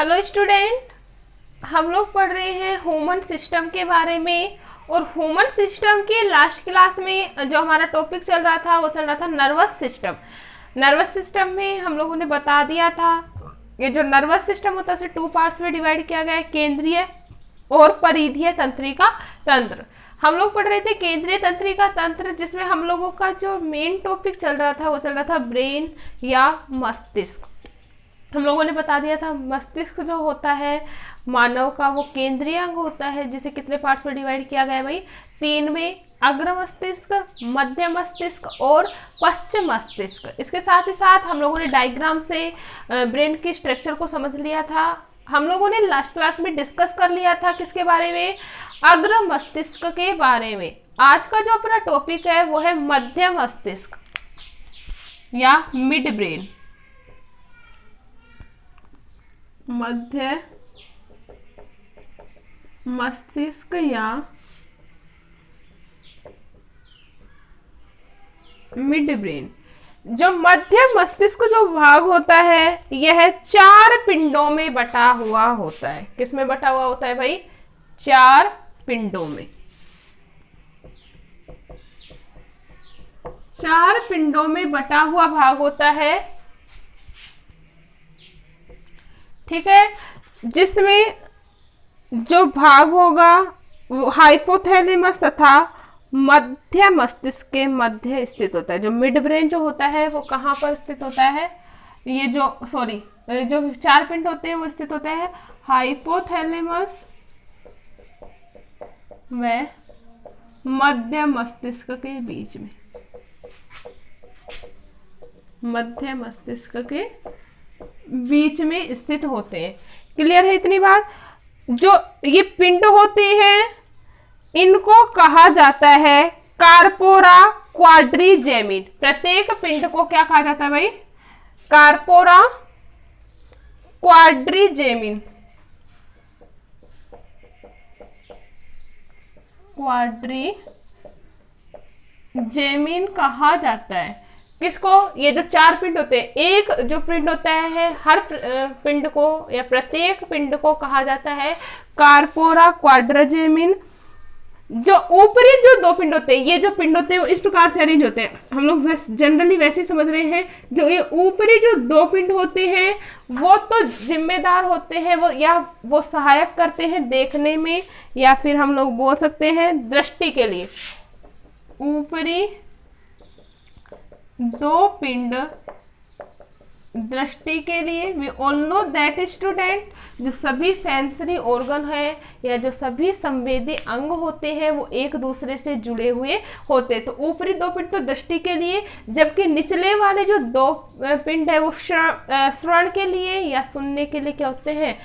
Hello student, हम लोग पढ़ रहे हैं ह्यूमन सिस्टम के बारे में। और ह्यूमन सिस्टम के लास्ट क्लास में जो हमारा टॉपिक चल रहा था वो चल रहा था नर्वस सिस्टम। नर्वस सिस्टम में हम लोगों ने बता दिया था ये जो नर्वस सिस्टम होता है उसे टू पार्ट्स में डिवाइड किया गया है, केंद्रीय और परिधीय तंत्रिका तंत्र। हम लोग पढ़ रहे थे केंद्रीय तंत्रिका तंत्र, जिसमें हम लोगों का जो मेन टॉपिक चल रहा था वो चल रहा था ब्रेन या मस्तिष्क। हम लोगों ने बता दिया था मस्तिष्क जो होता है मानव का वो केंद्रीय अंग होता है, जिसे कितने पार्ट्स में डिवाइड किया गया है भाई? 3 में, अग्र मस्तिष्क, मध्य मस्तिष्क और पश्चिम मस्तिष्क। इसके साथ ही साथ हम लोगों ने डायग्राम से ब्रेन की स्ट्रक्चर को समझ लिया था। हम लोगों ने लास्ट क्लास में डिस्कस कर लिया था किसके बारे में? अग्र मस्तिष्क के बारे में। आज का जो अपना टॉपिक है वो है मध्य मस्तिष्क या मिड ब्रेन। मध्य मस्तिष्क या मिड ब्रेन। जो मध्य मस्तिष्क जो भाग होता है यह 4 पिंडों में बटा हुआ होता है। किस में बटा हुआ होता है भाई? 4 पिंडों में। 4 पिंडों में बटा हुआ भाग होता है, ठीक है। जिसमें जो भाग होगा वो हाइपोथैलेमस तथा मध्य मस्तिष्क के मध्य स्थित होता है। जो मिड ब्रेन जो होता है वो कहाँ पर स्थित होता है? ये जो जो 4 पिंड होते हैं वो स्थित होते हैं हाइपोथैलेमस व मध्य मस्तिष्क के बीच में। मध्य मस्तिष्क के बीच में स्थित होते हैं। क्लियर है इतनी बात? जो ये पिंड होते हैं इनको कहा जाता है कार्पोरा क्वाड्रिजेमिन। प्रत्येक पिंड को क्या कहा जाता है भाई? कार्पोरा क्वाड्रिजेमिन। क्वाड्रिजेमिन कहा जाता है किसको? ये जो 4 पिंड होते हैं, एक जो पिंड होता है हर पिंड को या प्रत्येक पिंड को कहा जाता है कार्पोरा क्वाड्रिजेमिन। जो ऊपरी जो 2 पिंड होते हैं, ये जो पिंड होते हैं वो इस प्रकार से अरेंज होते हैं। हम लोग जनरली वैसे ही समझ रहे हैं। जो ये ऊपरी जो 2 पिंड होते हैं वो तो जिम्मेदार होते हैं, वो सहायक करते हैं देखने में, या फिर हम लोग बोल सकते हैं दृष्टि के लिए। ऊपरी 2 पिंड दृष्टि के लिए। We all know that student, जो सभी सेंसरी ऑर्गन है या जो सभी संवेदी अंग होते हैं वो एक दूसरे से जुड़े हुए होते हैं। तो ऊपरी 2 पिंड तो दृष्टि के लिए, जबकि निचले वाले जो 2 पिंड है वो श्रवण के लिए या सुनने के लिए क्या होते हैं?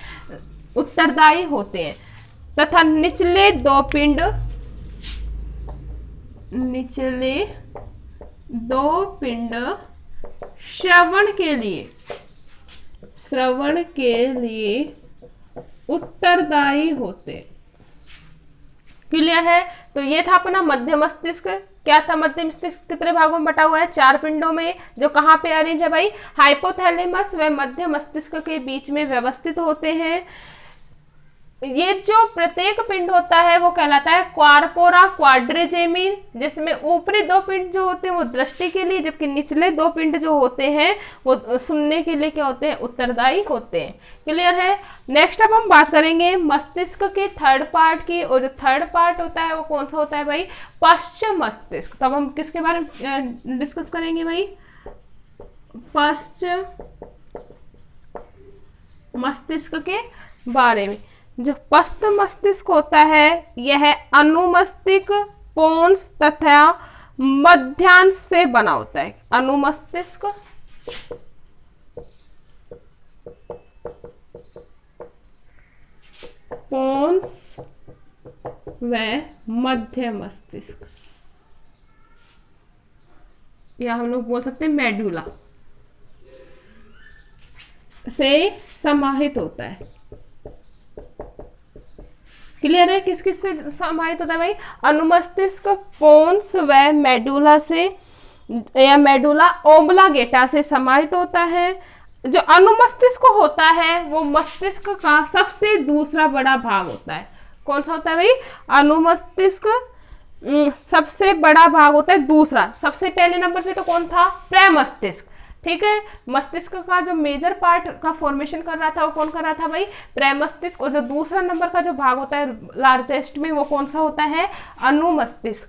उत्तरदायी होते हैं। तथा निचले 2 पिंड श्रवण के लिए उत्तरदायी होते। क्लियर है? तो ये था अपना मध्य मस्तिष्क। क्या था मध्य मस्तिष्क? कितने भागों में बटा हुआ है? 4 पिंडों में। जो कहाँ पे अरेंज है भाई? हाइपोथैलेमस व मध्य मस्तिष्क के बीच में व्यवस्थित होते हैं। ये जो प्रत्येक पिंड होता है वो कहलाता है कार्पोरा क्वाड्रिजेमिन, जिसमें ऊपरी 2 पिंड जो होते हैं वो दृष्टि के लिए, जबकि निचले 2 पिंड जो होते हैं वो सुनने के लिए क्या होते हैं? उत्तरदायी होते हैं। क्लियर है? नेक्स्ट अब हम बात करेंगे मस्तिष्क के थर्ड पार्ट की। और जो थर्ड पार्ट होता है वो कौन सा होता है भाई? पश्चिम मस्तिष्क। तब हम किसके बारे में डिस्कस करेंगे भाई? पश्चिम मस्तिष्क के बारे में। जो पश्चिम मस्तिष्क होता है यह अनुमस्तिष्क, पोन्स तथा मध्यांश से बना होता है। अनुमस्तिष्क, पोन्स व मध्य मस्तिष्क, या हम लोग बोल सकते हैं मेडुला से समाहित होता है। क्लियर है? किस किस से समाहित होता है भाई? अनुमस्तिष्क, पोन्स व मेडुला से या मेडुला ओब्लांगेटा से समाहित होता है। जो अनुमस्तिष्क होता है वो मस्तिष्क का सबसे दूसरा बड़ा भाग होता है। कौन सा होता है भाई? अनुमस्तिष्क सबसे बड़ा भाग होता है दूसरा। सबसे पहले नंबर पे तो कौन था? प्रमस्तिष्क। ठीक है, मस्तिष्क का जो मेजर पार्ट का फॉर्मेशन कर रहा था वो कौन कर रहा था भाई? प्रमस्तिष्क। और जो दूसरा नंबर का जो भाग होता है लार्जेस्ट में, वो कौन सा होता है? अनुमस्तिष्क।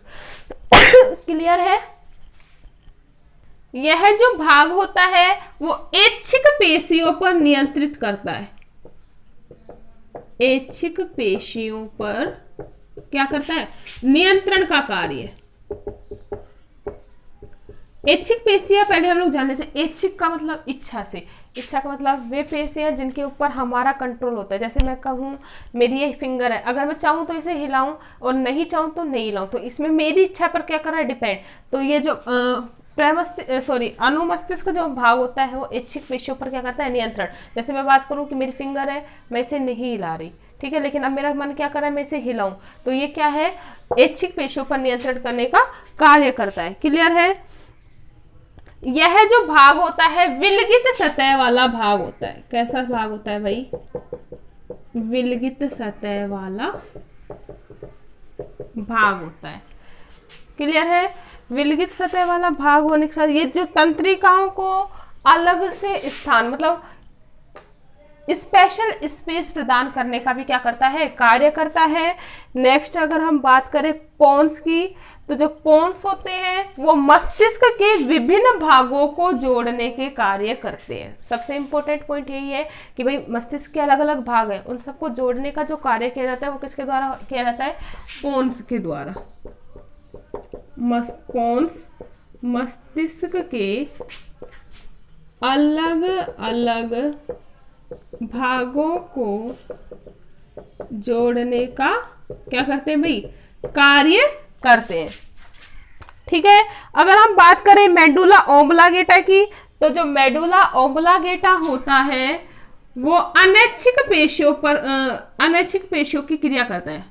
क्लियर है? यह जो भाग होता है वो ऐच्छिक पेशियों पर नियंत्रित करता है। ऐच्छिक पेशियों पर क्या करता है? नियंत्रण का कार्य। ऐच्छिक पेशियां पहले हम लोग जान लेते हैं। ऐच्छिक का मतलब इच्छा से, इच्छा का मतलब वे पेशियां जिनके ऊपर हमारा कंट्रोल होता है। जैसे मैं कहूँ मेरी ये फिंगर है, अगर मैं चाहूँ तो इसे हिलाऊं और नहीं चाहूँ तो नहीं हिलाऊं, तो इसमें मेरी इच्छा पर क्या कर रहा है? डिपेंड। तो ये जो अनुमस्तिष्क जो भाग होता है वो ऐच्छिक पेशियों पर क्या करता है? नियंत्रण। जैसे मैं बात करूं कि मेरी फिंगर है, मैं इसे नहीं हिला रही, ठीक है, लेकिन अब मेरा मन क्या कर रहा है? मैं इसे हिलाऊं, तो ये क्या है? ऐच्छिक पेशियों पर नियंत्रण करने का कार्य करता है। क्लियर है? यह जो भाग होता है विलगित सतह वाला भाग होता है। कैसा भाग होता है भाई? विलगित सतह वाला भाग होता है। क्लियर है? विलगित सतह वाला भाग होने के साथ ये जो तंत्रिकाओं को अलग से स्थान, मतलब स्पेशल स्पेस प्रदान करने का भी क्या करता है? कार्य करता है। नेक्स्ट अगर हम बात करें पोन्स की, तो जो पोन्स होते हैं वो मस्तिष्क के विभिन्न भागों को जोड़ने के कार्य करते हैं। सबसे इंपॉर्टेंट पॉइंट यही है कि भाई मस्तिष्क के अलग अलग भाग हैं, उन सबको जोड़ने का जो कार्य किया जाता है वो किसके द्वारा किया जाता है? पोन्स के द्वारा। पोन्स मस्तिष्क के अलग अलग भागों को जोड़ने का क्या करते हैं भाई? कार्य करते हैं। ठीक है, अगर हम बात करें मेडुला ओब्लांगेटा की, तो जो मेडुला ओब्लांगेटा होता है वो अनैच्छिक पेशियों पर अनैच्छिक पेशियों की क्रिया करता है।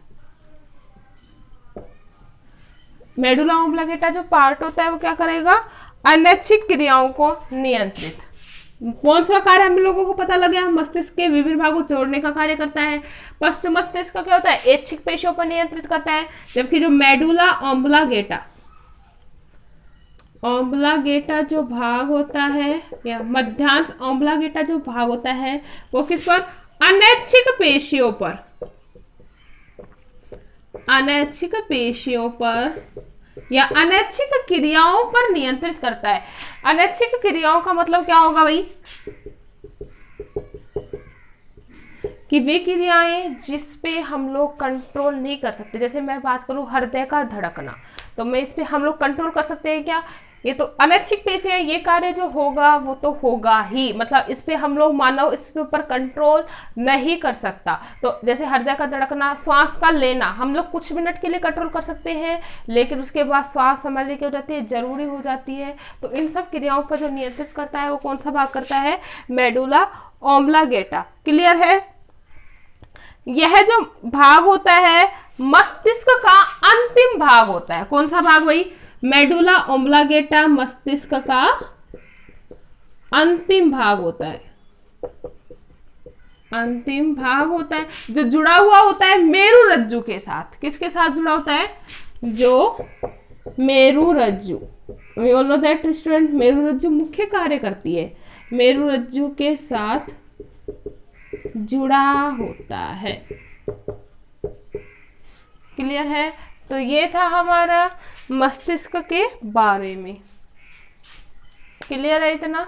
मेडुला ओब्लांगेटा जो पार्ट होता है वो क्या करेगा? अनैच्छिक क्रियाओं को नियंत्रित। कौन सा कार्य हम लोगों को पता लग गया? मस्तिष्क के विभिन्न भागों को जोड़ने का कार्य करता है। पश्च मस्तिष्क का क्या होता है? ऐच्छिक पेशियों पर नियंत्रित करता है। जबकि जो मेडुला ओब्लांगेटा जो भाग होता है, या मध्यांश ओब्लांगेटा जो भाग होता है वो किस पर? अनैच्छिक पेशियों पर, अनैच्छिक पेशियों पर या अनैच्छिक क्रियाओं पर नियंत्रित करता है। अनैच्छिक क्रियाओं का मतलब क्या होगा भाई? कि वे क्रियाएं जिस पे हम लोग कंट्रोल नहीं कर सकते। जैसे मैं बात करूं हृदय का धड़कना, तो मैं इस पे हम लोग कंट्रोल कर सकते हैं क्या? ये तो अनैच्छिक पेशी है, ये कार्य जो होगा वो तो होगा ही, मतलब इस पे हम लोग मानव इस पे ऊपर कंट्रोल नहीं कर सकता। तो जैसे हृदय का धड़कना, श्वास का लेना हम लोग कुछ मिनट के लिए कंट्रोल कर सकते हैं, लेकिन उसके बाद श्वास संभालने की हो जाती है, जरूरी हो जाती है। तो इन सब क्रियाओं पर जो नियंत्रित करता है वो कौन सा भाग करता है? Medulla oblongata. क्लियर है? यह जो भाग होता है मस्तिष्क का अंतिम भाग होता है। कौन सा भाग भाई? मेडुला ओब्लांगेटा मस्तिष्क का अंतिम भाग होता है। अंतिम भाग होता है जो जुड़ा हुआ होता है मेरुरज्जु के साथ। किसके साथ जुड़ा होता है? जो मेरुरज्जु, we all know that student, मेरुरज्जु मुख्य कार्य करती है, मेरुरज्जु के साथ जुड़ा होता है। क्लियर है? तो ये था हमारा मस्तिष्क के बारे में। क्लियर है इतना?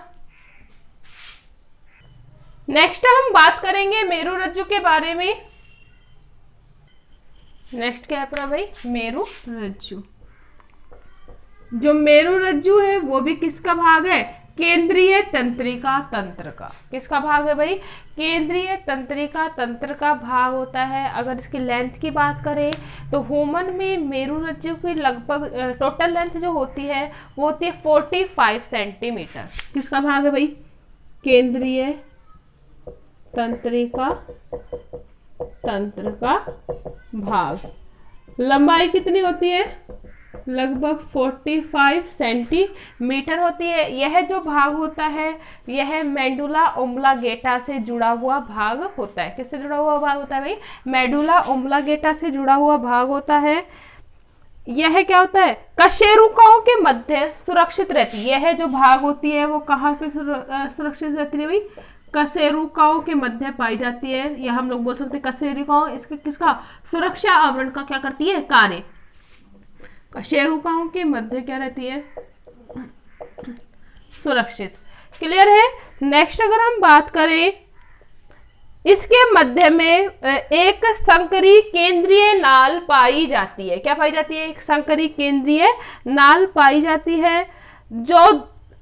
नेक्स्ट हम बात करेंगे मेरुरज्जु के बारे में। नेक्स्ट क्या है अपना भाई? मेरुरज्जु। जो मेरुरज्जु है वो भी किसका भाग है? केंद्रीय तंत्रिका तंत्र का। किसका भाग है भाई? केंद्रीय तंत्रिका तंत्र का भाग होता है। अगर इसकी लेंथ की बात करें तो ह्यूमन में मेरुरज्जु की लगभग टोटल लेंथ जो होती है वो होती है 45 सेंटीमीटर। किसका भाग है भाई? केंद्रीय तंत्रिका तंत्र का भाग। लंबाई कितनी होती है? लगभग 45 सेंटीमीटर होती है। यह जो भाग होता है यह मेडुला ओब्लांगेटा से जुड़ा हुआ भाग होता है। किससे जुड़ा हुआ भाग होता है भाई? मेडुला ओब्लांगेटा से जुड़ा हुआ भाग होता है। यह क्या होता है? कशेरुकाओं के मध्य सुरक्षित रहती है। यह जो भाग होती है वो कहाँ पे सुरक्षित रहती है भाई? कशेरुकाओं के मध्य पाई जाती है, या हम लोग बोल सकते हैं कशेरुकाओं इसके किसका? सुरक्षा आवरण का क्या करती है? कार्य। कशेरुकाओं के मध्य क्या रहती है? सुरक्षित। क्लियर है? नेक्स्ट अगर हम बात करें, इसके मध्य में एक संकरी केंद्रीय नाल पाई जाती है। क्या पाई जाती है? एक संकरी केंद्रीय नाल पाई जाती है जो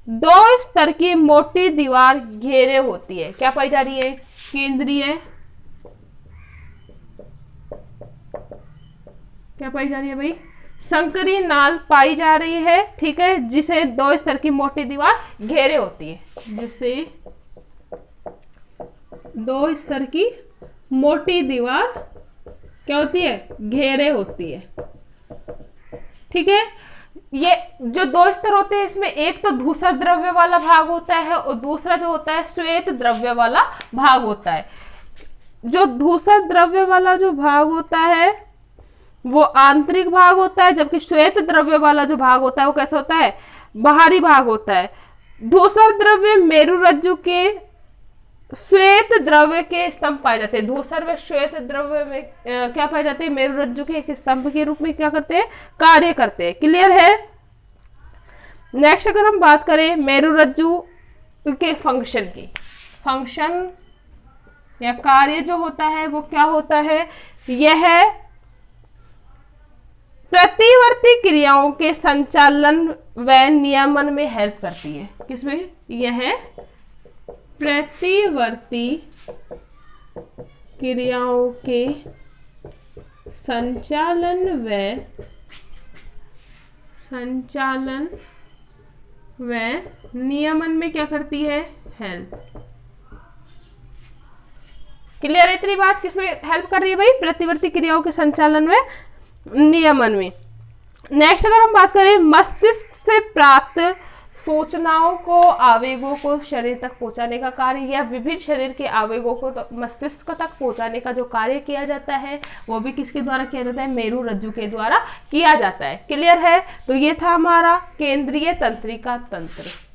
2 स्तर की मोटी दीवार घेरे होती है। क्या पाई जा रही है? केंद्रीय, क्या पाई जा रही है भाई? संकरी नाल पाई जा रही है, ठीक है, जिसे 2 स्तर की मोटी दीवार घेरे होती है, जिसे 2 स्तर की मोटी दीवार क्या होती है? घेरे होती है। ठीक है, ये जो 2 स्तर होते हैं इसमें एक तो धूसर द्रव्य वाला भाग होता है और दूसरा जो होता है श्वेत द्रव्य वाला भाग होता है। जो धूसर द्रव्य वाला जो भाग होता है वो आंतरिक भाग होता है, जबकि श्वेत द्रव्य वाला जो भाग होता है वो कैसा होता है? बाहरी भाग होता है। धूसर द्रव्य मेरुरज्जु के श्वेत द्रव्य के स्तंभ पाए जाते हैं। धूसर व श्वेत द्रव्य में क्या पाए जाते हैं? मेरुरज्जु के एक स्तंभ के रूप में क्या करते हैं? कार्य करते हैं। क्लियर है? नेक्स्ट अगर हम बात करें मेरुरज्जु के फंक्शन की, फंक्शन या कार्य जो होता है वो क्या होता है? यह प्रतिवर्ती क्रियाओं के संचालन व नियमन में हेल्प करती है। किसमें? यह प्रतिवर्ती क्रियाओं के संचालन व नियमन में क्या करती है? हेल्प। क्लियर है इतनी बात? किसमें हेल्प कर रही है भाई? प्रतिवर्ती क्रियाओं के संचालन व नियमन में। नेक्स्ट अगर हम बात करें, मस्तिष्क से प्राप्त सूचनाओं को, आवेगों को शरीर तक पहुंचाने का कार्य, या विभिन्न शरीर के आवेगों को मस्तिष्क तक पहुंचाने का जो कार्य किया जाता है वो भी किसके द्वारा किया जाता है? मेरुरज्जु के द्वारा किया जाता है। क्लियर है? तो ये था हमारा केंद्रीय तंत्रिका तंत्र।